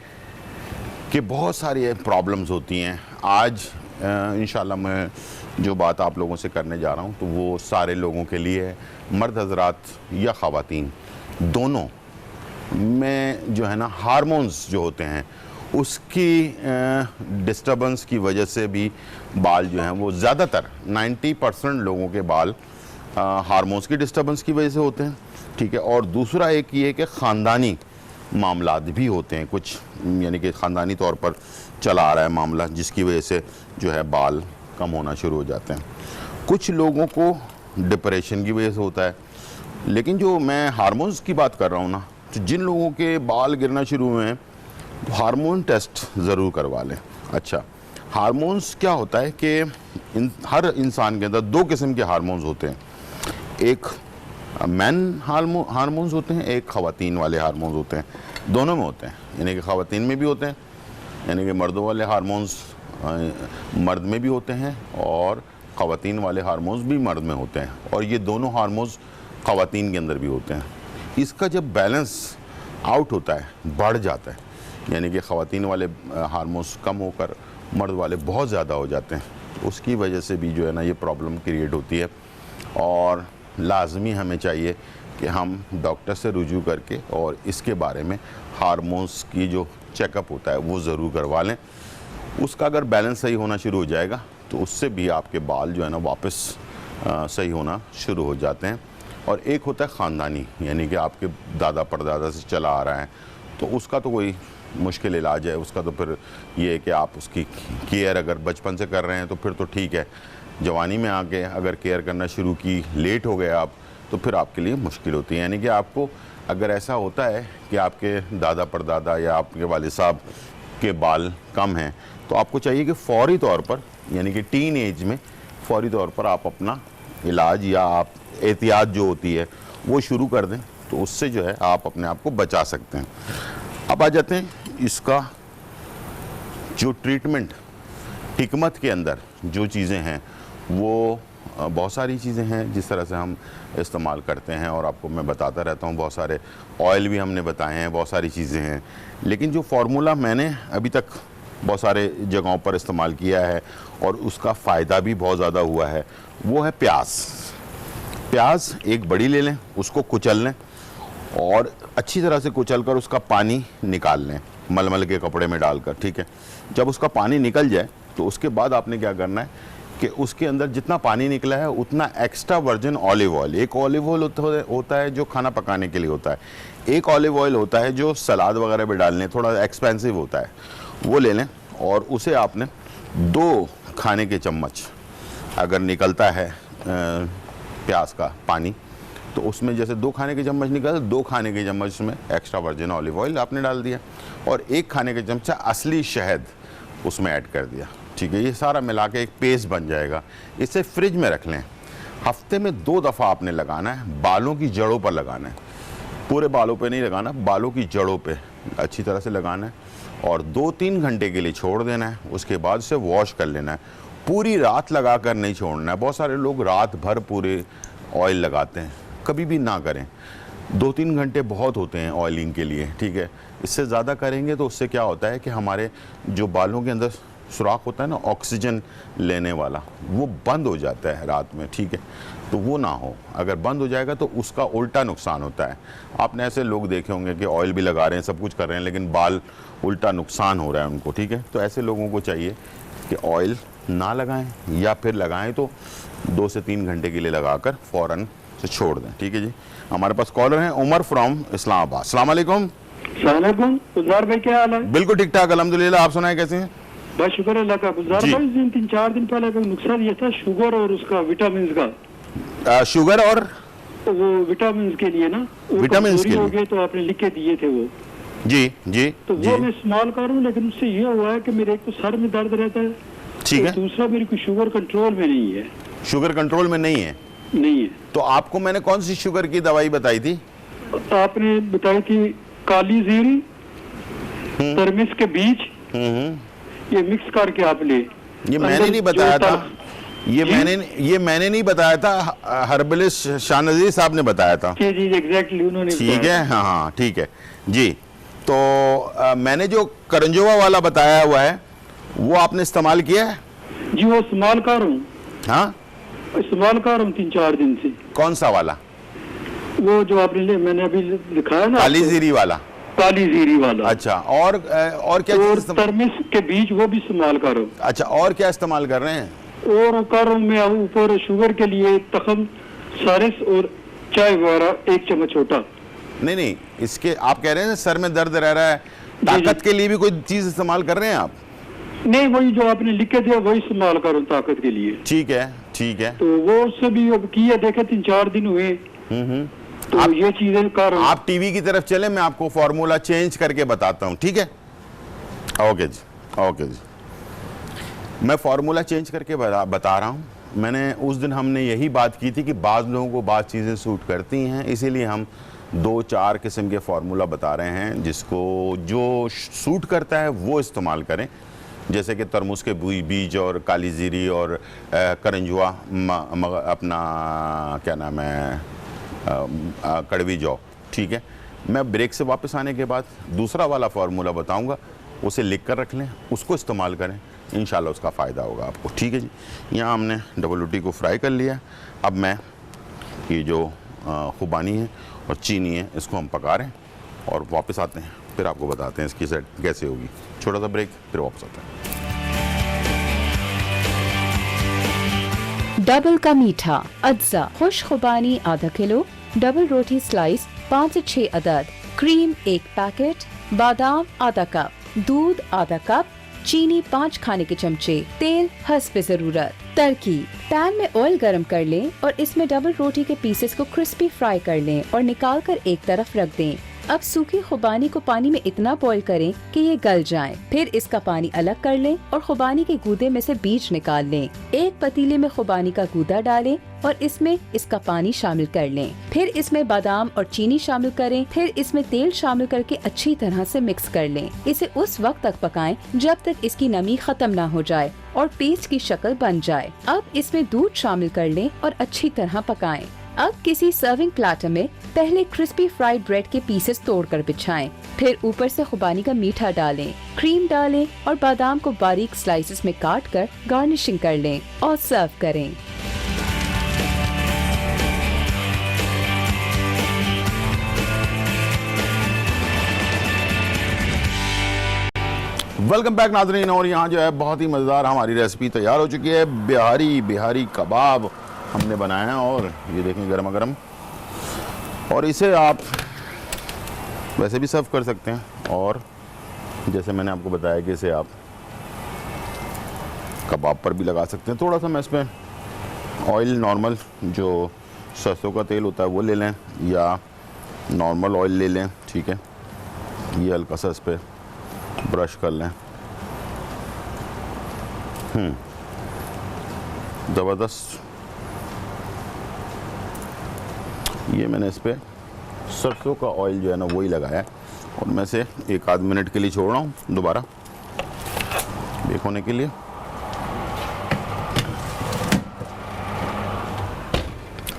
कि बहुत सारी प्रॉब्लम्स होती हैं। आज इंशाल्लाह मैं जो बात आप लोगों से करने जा रहा हूँ तो वो सारे लोगों के लिए है, मर्द हजरात या ख़वातीन दोनों में जो है ना हार्मोन्स जो होते हैं उसकी डिस्टर्बेंस की वजह से भी बाल जो हैं वो ज़्यादातर 90% लोगों के बाल हार्मोन्स की डिस्टर्बेंस की वजह से होते हैं, ठीक है। और दूसरा एक ये कि ख़ानदानी मामलात भी होते हैं कुछ, यानी कि ख़ानदानी तौर पर चला आ रहा है मामला, जिसकी वजह से जो है बाल कम होना शुरू हो जाते हैं। कुछ लोगों को डिप्रेशन की वजह से होता है। लेकिन जो मैं हार्मोन्स की बात कर रहा हूँ ना, तो जिन लोगों के बाल गिरना शुरू हुए हैं हार्मोन टेस्ट ज़रूर करवा लें। अच्छा, हार्मोन्स क्या होता है कि हर इंसान के अंदर 2 किस्म के हार्मोन्स होते हैं। एक मैन हार्मोन्स होते हैं, एक ख़वातीन वाले हार्मोन्स होते हैं। दोनों में होते हैं, यानी कि ख़वातीन में भी होते हैं, यानी कि मर्दों वाले हार्मोन्स मर्द में भी होते हैं और ख़वातीन वाले हार्मोन्स भी मर्द में होते हैं, और ये दोनों हार्मोन्स ख़वातीन के अंदर भी होते हैं। इसका जब बैलेंस आउट होता है, बढ़ जाता है, यानी कि ख़वातीन वाले हार्मोन्स कम होकर मर्द वाले बहुत ज़्यादा हो जाते हैं, तो उसकी वजह से भी जो है ना ये प्रॉब्लम क्रिएट होती है। और लाजमी हमें चाहिए कि हम डॉक्टर से रुजू करके और इसके बारे में हार्मोन्स की जो चेकअप होता है वो ज़रूर करवा लें। उसका अगर बैलेंस सही होना शुरू हो जाएगा तो उससे भी आपके बाल जो है ना वापस सही होना शुरू हो जाते हैं। और एक होता है ख़ानदानी, यानी कि आपके दादा परदादा से चला आ रहा है, तो उसका तो कोई मुश्किल इलाज है उसका, तो फिर ये है कि आप उसकी केयर अगर बचपन से कर रहे हैं तो फिर तो ठीक है। जवानी में आके अगर केयर करना शुरू की, लेट हो गए आप, तो फिर आपके लिए मुश्किल होती है। यानी कि आपको अगर ऐसा होता है कि आपके दादा परदादा या आपके वालिद साहब के बाल कम हैं, तो आपको चाहिए कि फ़ौरी तौर पर, यानी कि टीन एज में फ़ौरी तौर पर आप अपना इलाज या आप एहतियात जो होती है वो शुरू कर दें, तो उससे जो है आप अपने आप को बचा सकते हैं। अब आ जाते हैं इसका जो ट्रीटमेंट, हिकमत के अंदर जो चीज़ें हैं वो बहुत सारी चीज़ें हैं जिस तरह से हम इस्तेमाल करते हैं, और आपको मैं बताता रहता हूँ। बहुत सारे ऑयल भी हमने बताए हैं, बहुत सारी चीज़ें हैं, लेकिन जो फार्मूला मैंने अभी तक बहुत सारे जगहों पर इस्तेमाल किया है और उसका फ़ायदा भी बहुत ज़्यादा हुआ है, वो है प्याज। प्याज एक बड़ी ले लें, उसको कुचल लें और अच्छी तरह से कुचल कर उसका पानी निकाल लें मलमल के कपड़े में डालकर, ठीक है। जब उसका पानी निकल जाए तो उसके बाद आपने क्या करना है कि उसके अंदर जितना पानी निकला है उतना एक्स्ट्रा वर्जिन ऑलिव ऑयल, एक ऑलिव ऑयल होता है जो खाना पकाने के लिए होता है, एक ऑलिव ऑयल होता है जो सलाद वगैरह में डालने थोड़ा एक्सपेंसिव होता है, वो ले लें और उसे आपने 2 खाने के चम्मच अगर निकलता है प्याज का पानी, तो उसमें जैसे 2 खाने के चम्मच निकल, 2 खाने के चम्मच में एक्स्ट्रा वर्जिन ऑलिव ऑयल आपने डाल दिया और 1 खाने के चमचा असली शहद उसमें ऐड कर दिया, ठीक है। ये सारा मिला के एक पेस्ट बन जाएगा। इसे फ्रिज में रख लें। हफ्ते में 2 दफ़ा आपने लगाना है, बालों की जड़ों पर लगाना है, पूरे बालों पे नहीं लगाना, बालों की जड़ों पे अच्छी तरह से लगाना है और 2-3 घंटे के लिए छोड़ देना है। उसके बाद उसे वॉश कर लेना है। पूरी रात लगा कर नहीं छोड़ना है। बहुत सारे लोग रात भर पूरे ऑयल लगाते हैं, कभी भी ना करें। 2-3 घंटे बहुत होते हैं ऑयलिंग के लिए, ठीक है। इससे ज़्यादा करेंगे तो उससे क्या होता है कि हमारे जो बालों के अंदर सुराख होता है ना ऑक्सीजन लेने वाला, वो बंद हो जाता है रात में, ठीक है। तो वो ना हो, अगर बंद हो जाएगा तो उसका उल्टा नुकसान होता है। आपने ऐसे लोग देखे होंगे कि ऑयल भी लगा रहे हैं, सब कुछ कर रहे हैं, लेकिन बाल उल्टा नुकसान हो रहा है उनको, ठीक है। तो ऐसे लोगों को चाहिए कि ऑयल ना लगाएं या फिर लगाएं तो 2 से 3 घंटे के लिए लगाकर फ़ौरन से छोड़ दें, ठीक है जी। हमारे पास कॉलर हैं उमर फ्रॉम इस्लामाबाद। अस्सलाम वालेकुम। गुलजार भाई क्या हाल है? बिल्कुल ठीक ठाक अल्हम्दुलिल्लाह, आप सुनाए कैसे हैं? बस शुक्र अल्लाह का। गुलजार जी। भाई 3-4 दिन पहले का नुकसान ये था शुगर और उसका विटामिन का, शुगर और वो विटामिन के लिए ना, वो विटामिन्स के कमजोरी हो लिए? गए तो आपने लिख के दिए थे वो, जी जी तो जी, वो मैं इस्तेमाल कर रहा हूँ। लेकिन उससे ये हुआ है कि मेरे एक तो सर में दर्द रहता है, ठीक है। दूसरा मेरी कोई शुगर कंट्रोल में नहीं है। शुगर कंट्रोल में नहीं है? नहीं है। तो आपको मैंने कौन सी शुगर की दवाई बताई थी? आपने बताई थी काली जीरी, तरमिस के बीज, ये मिक्स करके आप ले। ये मैंने नहीं बताया था, ये मैंने नहीं बताया था, हर्बलिस्ट शाहनज़ीर साहब ने बताया था। जी जी एग्जैक्टली, उन्होंने ठीक है, हाँ हाँ ठीक है जी। तो मैंने जो करंजोवा वाला बताया हुआ है वो आपने इस्तेमाल किया है? जी वो इस्तेमाल कर रहा हूँ। हाँ, इस्तेमाल कर रहा हूँ 3-4 दिन से। कौन सा वाला? वो जो आपने मैंने अभी लिखा है ना, काली जीरी वाला? काली जीरी वाला। अच्छा, और क्या और चीज़ इस्तेमाल? तरमिस के बीज वो भी इस्तेमाल कर रहा हूँ। अच्छा, और क्या इस्तेमाल कर रहे हैं? और कर रहा हूँ मैं ऊपर शुगर के लिए तखम सारिस और चाय वगैरह 1 चम्मच छोटा। नहीं, इसके आप कह रहे हैं सर में दर्द रह रहा है, ताकत के लिए भी कोई चीज़ इस्तेमाल कर रहे हैं आप? नहीं, वही जो आपने लिख के दिया वही इस्तेमाल कर रहा हूँ ताकत के लिए। ठीक है, ठीक है। तो वो उससे भी अब किया, देखे 3-4 दिन हुए, तो ये चीजें कर रहा हूँ। आप टीवी की तरफ चले, मैं आपको फॉर्मूला चेंज करके बताता हूँ, ठीक है? ओके जी, ओके जी। मैं फार्मूला चेंज करके बता रहा हूँ। मैंने उस दिन हमने यही बात की थी कि बाज़ लोगों को बाज़ चीज़ें सूट करती हैं, इसीलिए हम 2-4 किस्म के फार्मूला बता रहे हैं, जिसको जो सूट करता है वो इस्तेमाल करें। जैसे कि तरमुज के बीज और काली जीरी और करंजुआ, अपना क्या नाम है, कड़वी जौ, ठीक है। मैं ब्रेक से वापस आने के बाद दूसरा वाला फार्मूला बताऊंगा, उसे लिख कर रख लें, उसको इस्तेमाल करें, इंशाल्लाह उसका फ़ायदा होगा आपको, ठीक है जी। यहाँ हमने डबल रोटी को फ्राई कर लिया। अब मैं ये जो खुबानी है और चीनी है इसको हम पका रहे हैं और वापस आते हैं, फिर आपको बताते हैं इसकी सेट कैसे होगी। छोटा सा ब्रेक, फिर वापस आते हैं। डबल का मीठा अज्जा, खुश खुबानी ½ किलो, डबल रोटी स्लाइस 5 से 6 अदद, क्रीम 1 पैकेट, बादाम आधा कप, दूध आधा कप, चीनी 5 खाने के चमचे, तेल हस्ब जरूरत। तड़की, पैन में ऑयल गरम कर लें और इसमें डबल रोटी के पीसेस को क्रिस्पी फ्राई कर लें और निकाल कर एक तरफ रख दें। अब सूखी खुबानी को पानी में इतना बॉईल करें कि ये गल जाए। फिर इसका पानी अलग कर लें और खुबानी के गूदे में से बीज निकाल लें। एक पतीले में खुबानी का गूदा डालें और इसमें इसका पानी शामिल कर लें। फिर इसमें बादाम और चीनी शामिल करें। फिर इसमें तेल शामिल करके अच्छी तरह से मिक्स कर लें। इसे उस वक्त तक पकाएं जब तक इसकी नमी खत्म ना हो जाए और पेस्ट की शक्ल बन जाए। अब इसमें दूध शामिल कर लें और अच्छी तरह पकाएं। अब किसी सर्विंग प्लेटर में पहले क्रिस्पी फ्राइड ब्रेड के पीसेस तोड़कर बिछाएं। फिर ऊपर से खुबानी का मीठा डालें, क्रीम डालें और बादाम को बारीक स्लाइसेस में काट कर गार्निशिंग कर लें और सर्व करें। वेलकम बैक नाज़रीन। और यहाँ जो है बहुत ही मज़ेदार हमारी रेसिपी तैयार हो चुकी है। बिहारी कबाब हमने बनाया है और ये देखें गर्मा गर्म। और इसे आप वैसे भी सर्व कर सकते हैं और जैसे मैंने आपको बताया कि इसे आप कबाब पर भी लगा सकते हैं। थोड़ा सा मैं इसमें ऑयल नॉर्मल जो सरसों का तेल होता है वो ले लें या नॉर्मल ऑयल ले लें, ठीक है। ये हल्का सा इस पर ब्रश कर लें। ज़बरदस्त। ये मैंने इस पर सरसों का ऑयल जो है ना वही लगाया है और मैं इसे 1-8 मिनट के लिए छोड़ रहा हूँ दोबारा बेक होने के लिए।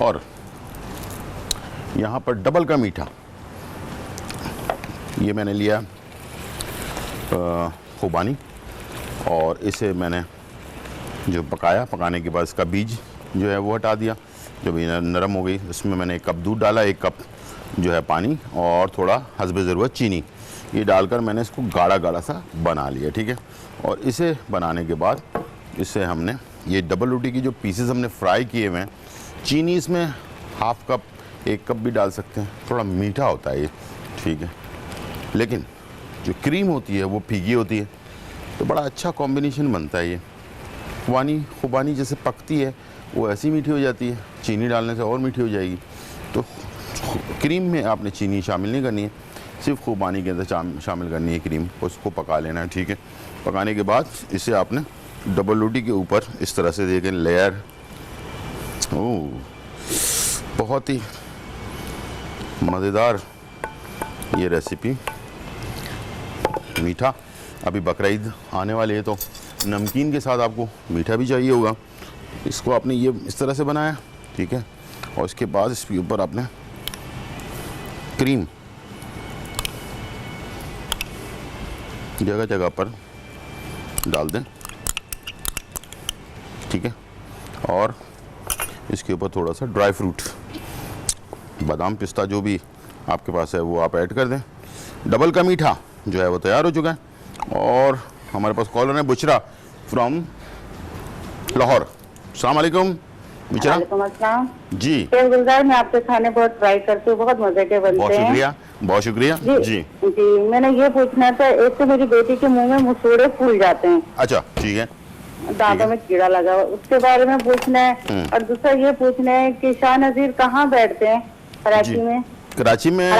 और यहाँ पर डबल का मीठा ये मैंने लिया खुबानी और इसे मैंने जो पकाने के बाद इसका बीज जो है वो हटा दिया। जब ये नरम हो गई इसमें मैंने 1 कप दूध डाला, 1 कप जो है पानी और थोड़ा हस्बे ज़रूरत चीनी, ये डालकर मैंने इसको गाढ़ा सा बना लिया, ठीक है। और इसे बनाने के बाद इसे हमने ये डबल रोटी की जो पीसेस हमने फ्राई किए हुए हैं, चीनी इसमें 1/2 कप 1 कप भी डाल सकते हैं। थोड़ा मीठा होता है ये, ठीक है, लेकिन जो क्रीम होती है वो फीकी होती है तो बड़ा अच्छा कॉम्बिनेशन बनता है। ये खुबानी जैसे पकती है वो ऐसी मीठी हो जाती है, चीनी डालने से और मीठी हो जाएगी। तो क्रीम में आपने चीनी शामिल नहीं करनी है, सिर्फ खुबानी के अंदर शामिल करनी है क्रीम, उसको पका लेना है, ठीक है। पकाने के बाद इसे आपने डबल रोटी के ऊपर इस तरह से देखें लेयर। बहुत ही मज़ेदार ये रेसिपी। मीठा, अभी बकरीद आने वाली है तो नमकीन के साथ आपको मीठा भी चाहिए होगा। इसको आपने ये इस तरह से बनाया, ठीक है। और इसके बाद इसके ऊपर आपने क्रीम जगह जगह पर डाल दें, ठीक है। और इसके ऊपर थोड़ा सा ड्राई फ्रूट, बादाम पिस्ता जो भी आपके पास है वो आप ऐड कर दें। डबल का मीठा जो है वो तैयार हो चुका है। और हमारे पास कॉलर है बुशरा फ्रॉम लाहौर। अस्सलाम वालेकुम बुशरा। वालेकुम अस्सलाम जी। गुलजार, मैं आपके खाने बहुत ट्राई करती हूँ, बहुत मजे के बनते हैं। बहुत शुक्रिया जी। जी, मैंने ये पूछना था, एक तो मेरी बेटी के मुंह में मुसूड़े फूल जाते हैं। अच्छा, ठीक है। दांतों में कीड़ा लगा हुआ, उसके बारे में पूछना है। और दूसरा ये पूछना है कि शाह नजीर कहाँ बैठते हैं कराची में? कराची में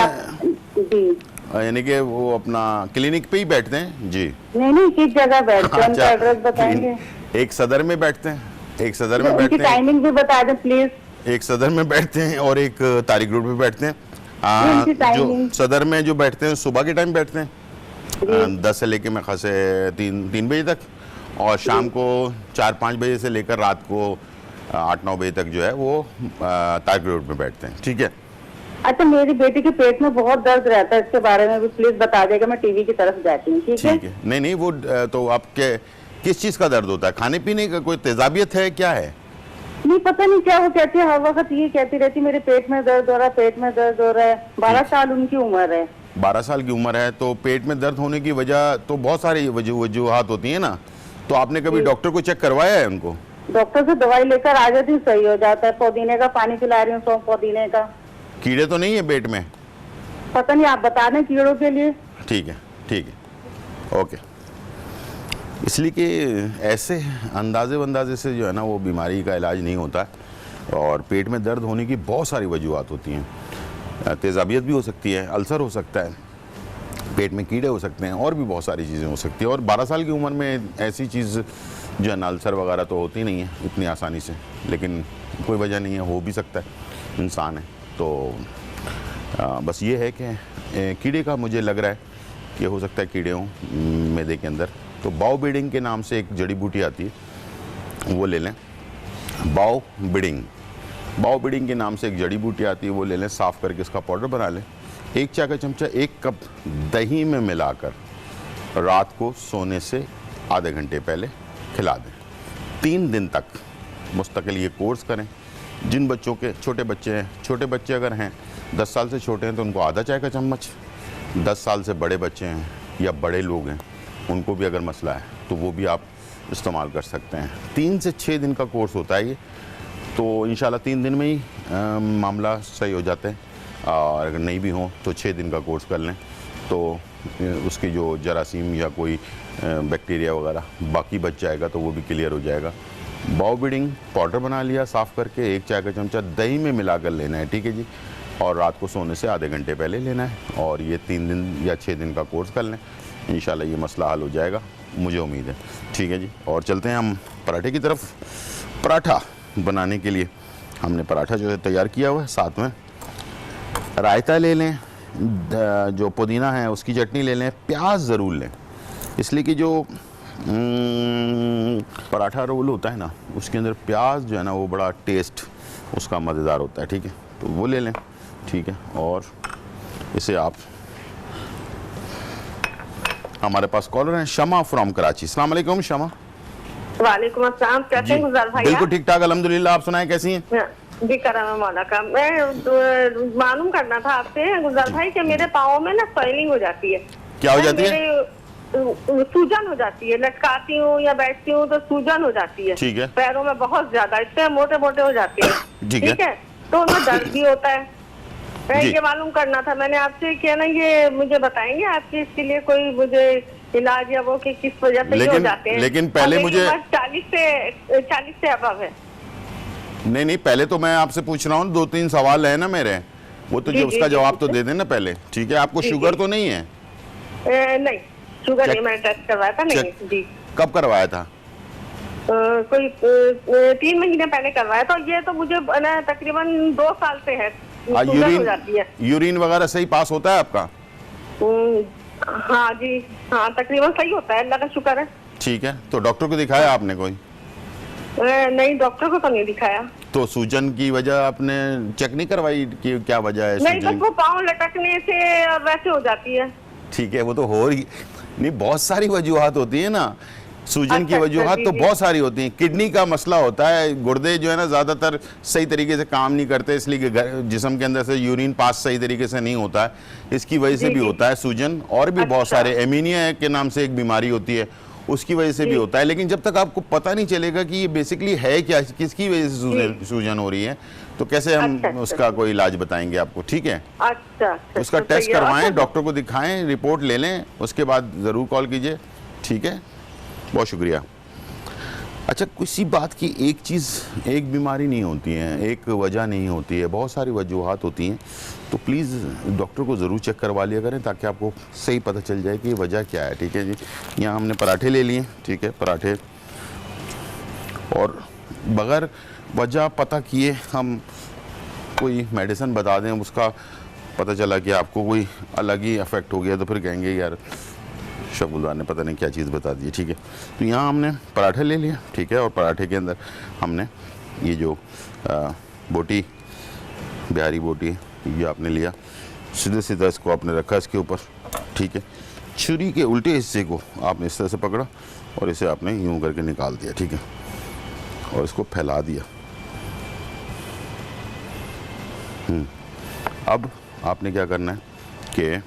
जी, यानी कि वो अपना क्लिनिक पे ही बैठते हैं जी? नहीं, किस जगह बैठते हैं, उनका एड्रेस बताएंगे? एक सदर में बैठते हैं, एक सदर में बैठते हैं। टाइमिंग भी बता दें प्लीज। एक सदर में बैठते हैं और एक तारिक रोड पे बैठते हैं। जो सदर में जो बैठते हैं सुबह के टाइम बैठते हैं 10 से लेके मैं खासे 3 बजे तक, और शाम को 4-5 बजे से लेकर रात को 8-9 बजे तक जो है वो तारिक रोड पे बैठते हैं, ठीक है। अच्छा, मेरी बेटी के पेट में बहुत दर्द रहता है, इसके बारे में भी प्लीज बता देगा, मैं टीवी की तरफ जाती हूँ, ठीक है? नहीं, वो तो आपके किस चीज का दर्द होता है? खाने पीने का कोई तेजाबियत है, क्या है? नहीं, पता नहीं क्या वो कहती है, हर वक्त ये कहती रहती मेरे पेट में दर्द हो रहा है, पेट में दर्द हो रहा है। 12 साल उनकी उम्र है। 12 साल की उम्र है तो पेट में दर्द होने की वजह तो बहुत सारी वजूहात होती है ना। तो आपने कभी डॉक्टर को चेक करवाया है उनको? डॉक्टर से दवाई लेकर आ जाती हूँ, सही हो जाता है। पुदीने का पानी पिला रही हूँ, सौंफ पुदीने का। कीड़े तो नहीं है पेट में? पता नहीं, आप बता दें कीड़ों के लिए। ठीक है, ठीक है, ओके। इसलिए कि ऐसे अंदाजे से जो है ना वो बीमारी का इलाज नहीं होता है। और पेट में दर्द होने की बहुत सारी वजूहत होती हैं। तेज़ाबियत भी हो सकती है, अल्सर हो सकता है, पेट में कीड़े हो सकते हैं, और भी बहुत सारी चीज़ें हो सकती हैं। और 12 साल की उम्र में ऐसी चीज़ जो है ना अल्सर वगैरह तो होती नहीं है इतनी आसानी से, लेकिन कोई वजह नहीं है, हो भी सकता है, इंसान है। तो बस ये है कि कीड़े का मुझे लग रहा है कि हो सकता है कीड़े हों मैदे के अंदर। तो बाओ बीडिंग के नाम से एक जड़ी बूटी आती है, वो ले लें। बाओ बीडिंग के नाम से एक जड़ी बूटी आती है, वो ले लें, साफ़ करके इसका पाउडर बना लें। 1 चाय का चमचा 1 कप दही में मिलाकर रात को सोने से आधे घंटे पहले खिला दें। 3 दिन तक मुस्तकिल ये कोर्स करें। जिन बच्चों के छोटे बच्चे अगर हैं 10 साल से छोटे हैं तो उनको आधा चाय का चम्मच, 10 साल से बड़े बच्चे हैं या बड़े लोग हैं उनको भी अगर मसला है तो वो भी आप इस्तेमाल कर सकते हैं। 3 से 6 दिन का कोर्स होता है ये, तो इंशाल्लाह 3 दिन में ही मामला सही हो जाता है। और अगर नहीं भी हो तो 6 दिन का कोर्स कर लें तो उसकी जो जरासीम या कोई बैक्टीरिया वगैरह बाकी बच जाएगा तो वो भी क्लियर हो जाएगा। बाओ बीडिंग पाउडर बना लिया, साफ़ करके 1 चाय का चमचा दही में मिलाकर लेना है, ठीक है जी। और रात को सोने से आधे घंटे पहले लेना है। और ये 3 दिन या 6 दिन का कोर्स कर लें, इंशाल्लाह ये मसला हल हो जाएगा, मुझे उम्मीद है, ठीक है जी। और चलते हैं हम पराठे की तरफ। पराठा बनाने के लिए हमने पराठा जो है तैयार किया हुआ है, साथ में रायता ले लें, जो पुदीना है उसकी चटनी ले लें, प्याज ज़रूर लें, इसलिए कि जो पराठा रोल होता है ना उसके अंदर प्याज जो है ना वो बड़ा टेस्ट उसका मज़ेदार होता है, ठीक है, तो वो ले लें, ठीक है। और इसे आप, हमारे पास कॉलर हैं शमा फ्रॉम कराची। अस्सलाम वालेकुम शमा। वालेकुम अस्सलाम, कैसे हैं गुलजार भाई? बिल्कुल ठीक ठाक अल्हम्दुलिल्लाह, आप सुनाएं कैसी हैं? जी करम है मौला का। मैं मालूम करना था आपसे गुलजार भाई कि मेरे पाँव में ना स्वेलिंग हो जाती है। क्या हो जाती है? सूजन हो जाती है, लटकाती हूँ या बैठती हूँ तो सूजन हो जाती है, ठीक है। पैरों में बहुत ज्यादा, इतने मोटे मोटे हो जाते हैं, ठीक है। तो उनमें दर्द भी होता है। मैं ये मालूम करना था, मैंने आपसे किया ना, ये मुझे बताएंगे आपके इसके लिए कोई मुझे इलाज या वो कि किस वजह से ये हो जाते हैं? लेकिन पहले मुझे 40 से अबव है। नहीं, पहले तो मैं आपसे पूछ रहा हूँ, 2-3 सवाल है ना मेरे, वो तो जो उसका जवाब तो दे देना पहले, ठीक है। आपको शुगर तो नहीं है? नहीं, शुगर नहीं, मैंने टेस्ट करवाया था। नहीं जी। कब करवाया था? कोई 3 महीने पहले करवाया था। ये तो मुझे तकरीबन 2 साल से है, शुगर हो जाती है। यूरिन वगैरह सही पास होता है आपका? हाँ जी, हाँ तकरीबन सही होता है, अल्लाह का शुक्र है। ठीक है, तो डॉक्टर को दिखाया आपने कोई? नहीं, डॉक्टर को तो नहीं दिखाया। तो सूजन की वजह आपने चेक नहीं करवाई कि क्या वजह है? नहीं, बस वो पाँव लटकने से और वैसे हो जाती है। ठीक है, वो तो हो रही नहीं, बहुत सारी वजूहत होती है ना सूजन की वजूहत, तो बहुत सारी होती हैं। किडनी का मसला होता है, गुर्दे जो है ना ज़्यादातर सही तरीके से काम नहीं करते, इसलिए कि जिस्म के अंदर से यूरिन पास सही तरीके से नहीं होता है, इसकी वजह से भी होता है सूजन। और भी बहुत सारे, एमीनिया के नाम से एक बीमारी होती है, उसकी वजह से भी होता है। लेकिन जब तक आपको पता नहीं चलेगा कि ये बेसिकली है क्या, किसकी वजह से सूजन हो रही है, तो कैसे हम उसका कोई इलाज बताएंगे आपको, ठीक है। अच्छा, उसका टेस्ट करवाएं, डॉक्टर को दिखाएं, रिपोर्ट ले लें, उसके बाद ज़रूर कॉल कीजिए, ठीक है। बहुत शुक्रिया। अच्छा, किसी बात की एक चीज़, एक बीमारी नहीं होती है, एक वजह नहीं होती है, बहुत सारी वजूहत होती हैं, तो प्लीज़ डॉक्टर को ज़रूर चेक करवा लिया करें ताकि आपको सही पता चल जाए कि वजह क्या है, ठीक है जी। यहाँ हमने पराठे ले लिए, ठीक है, पराठे, और बग़ैर वजह पता किए हम कोई मेडिसिन बता दें, उसका पता चला कि आपको कोई अलग ही इफ़ेक्ट हो गया, तो फिर कहेंगे यार शगुलदार ने पता नहीं क्या चीज़ बता दी, ठीक है। तो यहाँ हमने पराठे ले लिया, ठीक है, और पराठे के अंदर हमने ये जो बोटी, बिहारी बोटी, ये आपने लिया, सीधे सीधा इसको आपने रखा इसके ऊपर, ठीक है। छुरी के उल्टे हिस्से को आपने इस तरह से पकड़ा और इसे आपने यूं करके निकाल दिया, ठीक है, और इसको फैला दिया। अब आपने क्या करना है कि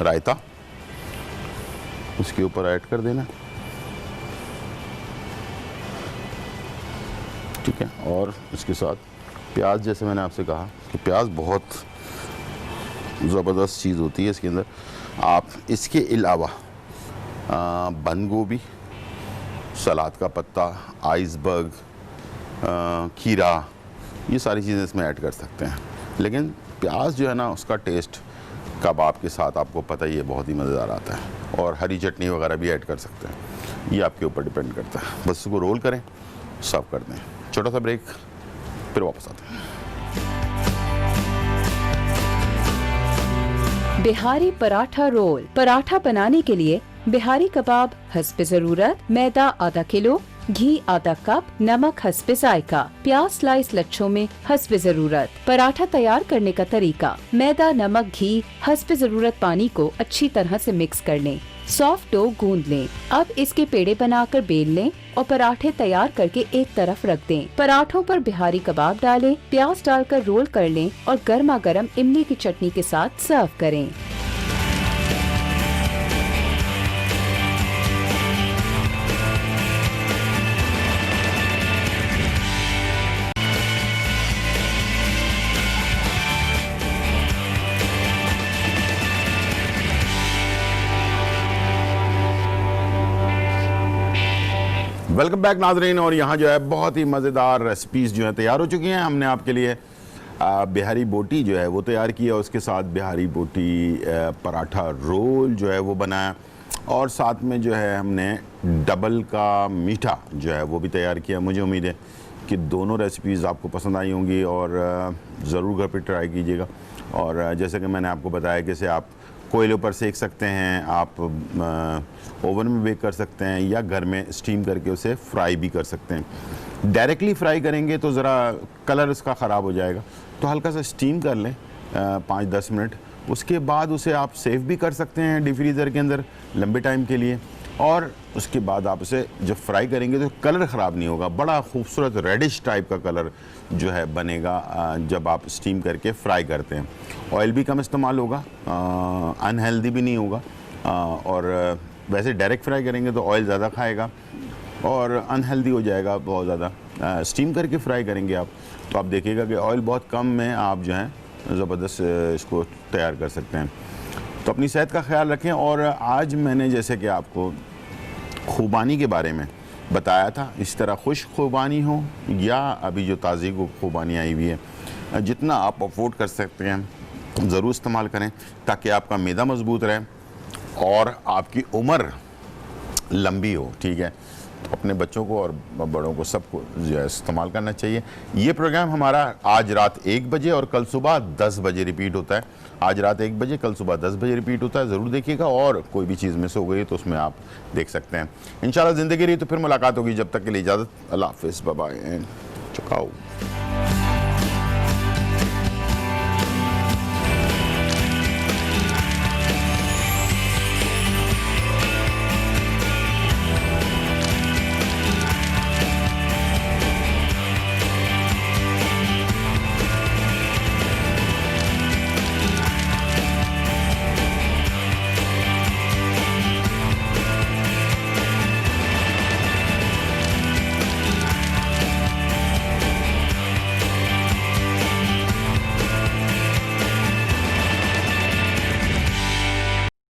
रायता उसके ऊपर ऐड कर देना, ठीक है, और इसके साथ प्याज, जैसे मैंने आपसे कहा कि प्याज बहुत ज़बरदस्त चीज़ होती है इसके अंदर। आप इसके अलावा बंद गोभी, सलाद का पत्ता, आइसबर्ग, खीरा, ये सारी चीज़ें इसमें ऐड कर सकते हैं। लेकिन प्याज जो है ना, उसका टेस्ट कबाब के साथ आपको पता ही है बहुत ही मज़ेदार आता है। और हरी चटनी वगैरह भी ऐड कर सकते हैं, ये आपके ऊपर डिपेंड करता है। बस इसको रोल करें, सर्व कर दें। छोटा सा ब्रेक, फिर वापस आते हैं। बिहारी पराठा रोल। पराठा बनाने के लिए बिहारी कबाब हस्बे जरूरत, मैदा आधा किलो, घी आधा कप, नमक हस्बे जायका, प्याज स्लाइस लच्छों में हस्बे जरूरत। पराठा तैयार करने का तरीका: मैदा, नमक, घी, हस्बे जरूरत पानी को अच्छी तरह से मिक्स कर लें। सॉफ्ट डो गूंद लें। अब इसके पेड़े बनाकर बेल लें और पराठे तैयार करके एक तरफ रख दें। पराठों पर बिहारी कबाब डालें, प्याज डालकर रोल कर लें और गर्मा गर्म इमली की चटनी के साथ सर्व करें। वेलकम बैक नाजरीन। और यहाँ जो है बहुत ही मज़ेदार रेसिपीज़ जो है तैयार हो चुकी हैं। हमने आपके लिए बिहारी बोटी जो है वो तैयार की है, उसके साथ बिहारी बोटी पराठा रोल जो है वो बनाया, और साथ में जो है हमने डबल का मीठा जो है वो भी तैयार किया। मुझे उम्मीद है कि दोनों रेसिपीज़ आपको पसंद आई होंगी और ज़रूर घर पर ट्राई कीजिएगा। और जैसे कि मैंने आपको बताया कि इसे आप कोयले पर सेक सकते हैं, आप ओवन में बेक कर सकते हैं, या घर में स्टीम करके उसे फ्राई भी कर सकते हैं। डायरेक्टली फ्राई करेंगे तो ज़रा कलर उसका ख़राब हो जाएगा, तो हल्का सा स्टीम कर लें 5-10 मिनट। उसके बाद उसे आप सेव भी कर सकते हैं डीप फ्रीज़र के अंदर लंबे टाइम के लिए, और उसके बाद आप उसे जब फ्राई करेंगे तो कलर ख़राब नहीं होगा। बड़ा खूबसूरत रेडिश टाइप का कलर जो है बनेगा जब आप स्टीम करके फ्राई करते हैं। ऑयल भी कम इस्तेमाल होगा, अनहेल्दी भी नहीं होगा, और वैसे डायरेक्ट फ्राई करेंगे तो ऑयल ज़्यादा खाएगा और अनहेल्दी हो जाएगा बहुत ज़्यादा। स्टीम करके फ्राई करेंगे आप तो आप देखिएगा कि ऑयल बहुत कम में आप जो है ज़बरदस्त इसको तैयार कर सकते हैं। तो अपनी सेहत का ख्याल रखें। और आज मैंने जैसे कि आपको खुबानी के बारे में बताया था, इस तरह खुश्क खुबानी हो या अभी जो ताज़ी खुबानी आई हुई है, जितना आप अफोर्ड कर सकते हैं ज़रूर इस्तेमाल करें, ताकि आपका मैदा मजबूत रहे और आपकी उम्र लंबी हो। ठीक है, तो अपने बच्चों को और बड़ों को सबको जो है इस्तेमाल करना चाहिए। ये प्रोग्राम हमारा आज रात 1 बजे और कल सुबह 10 बजे रिपीट होता है। आज रात 1 बजे, कल सुबह 10 बजे रिपीट होता है, ज़रूर देखिएगा। और कोई भी चीज़ मिस हो गई तो उसमें आप देख सकते हैं। इंशाल्लाह ज़िंदगी रही तो फिर मुलाकात होगी। जब तक के लिए इजाज़त, अल्लाह हाफ़िज़, बाय बाय एंड चुकाओ।